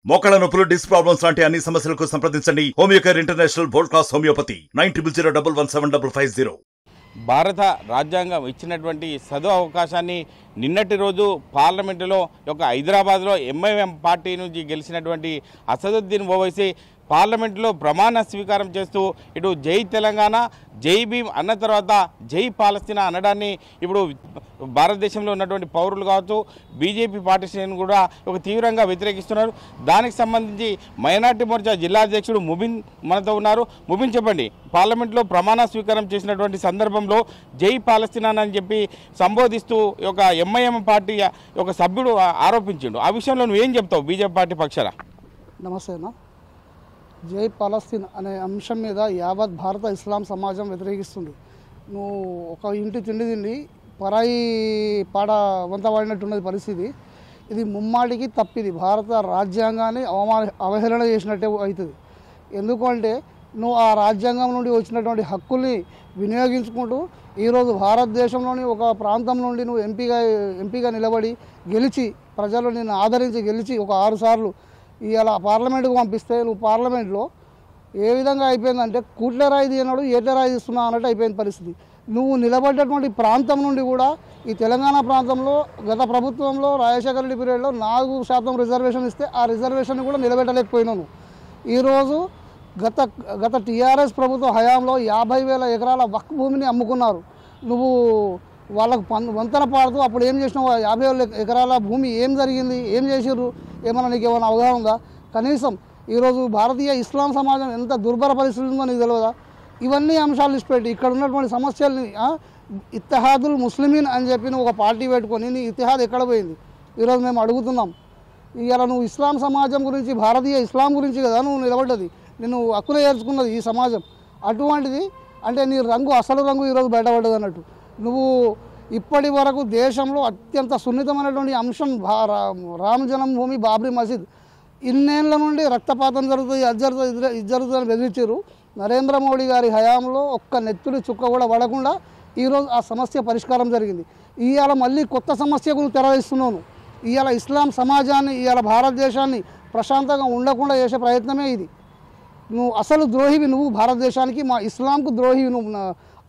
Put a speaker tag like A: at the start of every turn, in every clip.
A: మోకాళ్ళ నొప్పులు, disc problems లాంటి అన్ని సమస్యలకు సంప్రదించండి. Homeocare international world class homeopathy 9001175550.
B: భారత రాజ్యాంగం ఇచ్చినటువంటి చదువు అవకాశాన్ని నిన్నటి రోజు పార్లమెంటులో హైదరాబాద్లో ఎంఐఎం పార్టీ నుంచి గెలిచినటువంటి అసదుద్దీన్ ఓవైసీ పార్లమెంటులో ప్రమాణ స్వీకారం చేస్తూ ఇటు జై తెలంగాణ, జై భీమ్ అన్న తర్వాత జై పాలస్తీనా అనడాన్ని ఇప్పుడు భారతదేశంలో ఉన్నటువంటి పౌరులు కావచ్చు, బీజేపీ పార్టీ శ్రేణులు కూడా తీవ్రంగా వ్యతిరేకిస్తున్నారు. దానికి సంబంధించి మైనార్టీ మోర్చా జిల్లా అధ్యక్షుడు ముబిన్ మనతో ఉన్నారు. ముబిన్, చెప్పండి, పార్లమెంట్లో ప్రమాణ స్వీకారం చేసినటువంటి సందర్భంలో జై పాలస్తీనా అని చెప్పి సంబోధిస్తూ ఎంఐఎం పార్టీ సభ్యుడు ఆరోపించిండు. ఆ విషయంలో నువ్వేం చెప్తావు బీజేపీ పార్టీ పక్షాన?
C: నమస్తే అన్న. జై పాలస్తీన్ అనే అంశం మీద యావత్ భారత ఇస్లాం సమాజం వ్యతిరేకిస్తుంది. నువ్వు ఒక ఇంటి తిండి తిండి పరాయి పాడ వంత వాడినట్టున్నది పరిస్థితి. ఇది ముమ్మాటికి తప్పిది. భారత రాజ్యాంగాన్ని అవహేళన చేసినట్టే అవుతుంది. ఎందుకంటే నువ్వు ఆ రాజ్యాంగం నుండి వచ్చినటువంటి హక్కుల్ని వినియోగించుకుంటూ ఈరోజు భారతదేశంలోని ఒక ప్రాంతం నుండి నువ్వు ఎంపీగా నిలబడి గెలిచి, ప్రజలు నిన్ను ఆదరించి గెలిచి ఒక 6 సార్లు ఇలా పార్లమెంటుకు పంపిస్తే నువ్వు పార్లమెంట్లో ఏ విధంగా అయిపోయిందంటే కూట్ల రాయి తీయనాడు ఏట్ల రాయి తీస్తున్నా అన్నట్టు అయిపోయిన పరిస్థితి. నువ్వు నిలబడ్డటువంటి ప్రాంతం నుండి కూడా ఈ తెలంగాణ ప్రాంతంలో గత ప్రభుత్వంలో రాజశేఖర రెడ్డి పీరియడ్లో 4% రిజర్వేషన్ ఇస్తే ఆ రిజర్వేషన్ కూడా నిలబెట్టలేకపోయినావు. ఈరోజు గత టీఆర్ఎస్ ప్రభుత్వ హయాంలో 50,000 ఎకరాల వక్ఫ్ భూమిని అమ్ముకున్నారు. నువ్వు వాళ్ళకు వంతన పాడుతూ అప్పుడు ఏం చేసినావు? 50,000 ఎకరాల భూమి ఏం జరిగింది, ఏం చేసిర్రు, ఏమన్నా నీకు ఏమైనా అవగాహన ఉందా? కనీసం ఈరోజు భారతీయ ఇస్లాం సమాజం ఎంత దుర్భర పరిస్థితి ఉందో నీకు తెలియదా? ఇవన్నీ అంశాలు ఇచ్చిపెట్టి ఇక్కడ ఉన్నటువంటి సమస్యల్ని ఇత్తహాదుల్ ముస్లిమీన్ అని చెప్పి నువ్వు ఒక పార్టీ పెట్టుకొని నీ ఇతిహాద్ ఎక్కడ పోయింది? ఈరోజు మేము అడుగుతున్నాం. ఇవాళ నువ్వు ఇస్లాం సమాజం గురించి, భారతీయ ఇస్లాం గురించి కదా నువ్వు నిలబడ్డది, నిన్ను హక్కున చేర్చుకున్నది ఈ సమాజం. అటువంటిది అంటే నీ రంగు, అసలు రంగు ఈరోజు బయటపడ్డది అన్నట్టు. నువ్వు ఇప్పటి వరకు దేశంలో అత్యంత సున్నితమైనటువంటి అంశం రామ జన్మభూమి, బాబ్రీ మసీద్, ఇన్నేళ్ల నుండి రక్తపాతం జరుగుతుంది, ఇది జరుగుతుందని బెదిరించారు. నరేంద్ర మోడీ గారి హయాంలో ఒక్క నెత్తుడి చుక్క కూడా పడకుండా ఈరోజు ఆ సమస్య పరిష్కారం జరిగింది. ఇవాళ మళ్ళీ కొత్త సమస్యకు తెరవేస్తున్నాను. ఇవాళ ఇస్లాం సమాజాన్ని, ఇవాళ భారతదేశాన్ని ప్రశాంతంగా ఉండకుండా చేసే ప్రయత్నమే ఇది. నువ్వు అసలు ద్రోహివి, నువ్వు భారతదేశానికి, మా ఇస్లాంకు ద్రోహివి నువ్వు,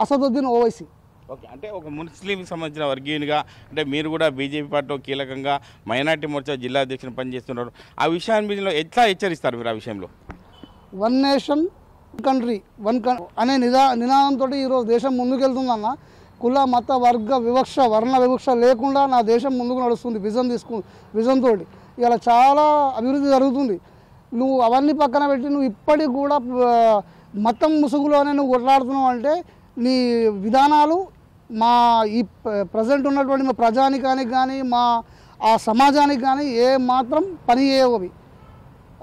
C: అసదుద్దీన్ ఓవైసీ.
B: ఓకే, అంటే ఒక ముస్లింకి సంబంధించిన వర్గీయునిగా అంటే మీరు కూడా బీజేపీ పార్టీలో కీలకంగా మైనార్టీ మోర్చా జిల్లా అధ్యక్షుని పనిచేస్తున్నారు. ఆ విషయాన్ని మీరు ఎట్లా హెచ్చరిస్తారు మీరు ఆ విషయంలో?
C: వన్ నేషన్ కంట్రీ అనే నినాదంతో ఈరోజు దేశం ముందుకెళ్తుందన్న. కుల, మత, వర్గ వివక్ష, వర్ణ వివక్ష లేకుండా నా దేశం ముందుకు నడుస్తుంది విజన్ తోటి. ఇలా చాలా అభివృద్ధి జరుగుతుంది. నువ్వు అవన్నీ పక్కన పెట్టి నువ్వు ఇప్పటికి కూడా మతం ముసుగులోనే నువ్వు కొట్లాడుతున్నావు అంటే నీ విధానాలు మా ఈ ప్రజెంట్ ఉన్నటువంటి మా ప్రజానికానికి కానీ, మా ఆ సమాజానికి కానీ ఏ మాత్రం పని చేయవవి.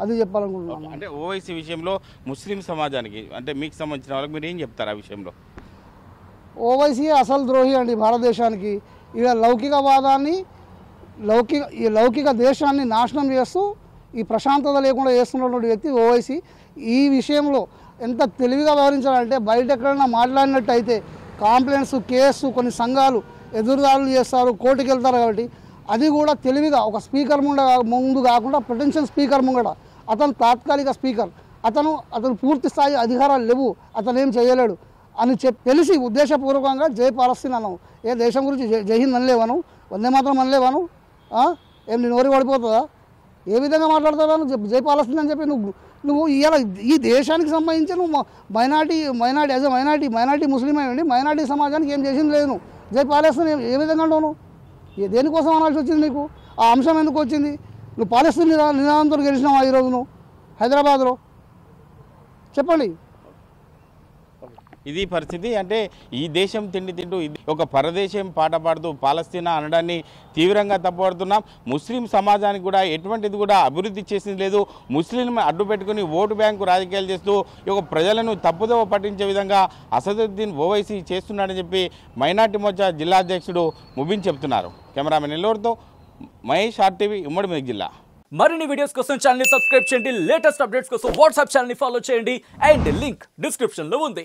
C: అది చెప్పాలనుకుంటున్నాను.
B: అంటే ఓవైసీ విషయంలో ముస్లిం సమాజానికి, అంటే మీకు సంబంధించిన వాళ్ళకి మీరు ఏం చెప్తారు ఆ విషయంలో?
C: ఓవైసీ అసలు ద్రోహి అండి భారతదేశానికి. ఇక లౌకికవాదాన్ని, లౌకిక దేశాన్ని నాశనం చేస్తూ ఈ ప్రశాంతత లేకుండా చేస్తున్నటువంటి వ్యక్తి ఓవైసీ. ఈ విషయంలో ఎంత తెలివిగా వ్యవహరించాలంటే బయట ఎక్కడైనా మాట్లాడినట్టయితే కాంప్లైంట్స్, కేసు, కొన్ని సంఘాలు ఎదురుదాడులు చేస్తారు, కోర్టుకు వెళ్తారు. కాబట్టి అది కూడా తెలివిగా ఒక స్పీకర్ ముందు కాకుండా పొటెన్షియల్ స్పీకర్ ముంగట, అతను తాత్కాలిక స్పీకర్, అతను పూర్తి స్థాయి అధికారాలు లేవు, అతను ఏం చేయలేడు అని తెలిసి ఉద్దేశపూర్వకంగా జై పాలస్తీన్ అన్నావు. ఏ దేశం గురించి జై హింద్ అనలేవాను, వందే మాత్రం అనలేవాను? ఏం నేను ఓరి పడిపోతుందా? ఏ విధంగా మాట్లాడతావా జై పాలస్తీన్ అని చెప్పి? నువ్వు ఇవాళ ఈ దేశానికి సంబంధించి నువ్వు మైనార్టీ ముస్లిం అయ్యండి, మైనార్టీ సమాజానికి ఏం చేసింది లేదు. నువ్వు జై పాలస్తీన్ ఏ విధంగా అంటావు? నువ్వు దేనికోసం అనాల్సి వచ్చింది నీకు? ఆ అంశం ఎందుకు వచ్చింది? నువ్వు పాలస్తీన్ నినాదంతో గెలిచినావా ఈరోజు నువ్వు హైదరాబాద్లో? చెప్పండి.
B: ఇది పరిస్థితి. అంటే ఈ దేశం తిండి తింటూ ఒక పరదేశం పాట పాడుతూ పాలస్తీనా అనడాన్ని తీవ్రంగా తప్పుపడుతున్నాం. ముస్లిం సమాజానికి కూడా ఎటువంటిది కూడా అభివృద్ధి చేసింది లేదు. ముస్లింలను అడ్డు పెట్టుకుని ఓటు బ్యాంకు రాజకీయాలు చేస్తూ ప్రజలను తప్పుదోవ పట్టించే విధంగా అసదుద్దీన్ ఓవైసీ చేస్తున్నాడని చెప్పి మైనార్టీ మోర్చా జిల్లా అధ్యక్షుడు ముబిన్ చెప్తున్నారు. కెమెరామెన్ నెల్లూరుతో మహేష్, RTV, ఉమ్మడి మెదక్ జిల్లా.
D: మరిన్ని వీడియోస్ కోసం ఛానల్ ని సబ్స్క్రైబ్ చేయండి. లేటెస్ట్ అప్డేట్స్ కోసం వాట్సాప్ ఛానల్ ని ఫాలో చేయండి. అండ్ లింక్ డిస్క్రిప్షన్ లో ఉంది.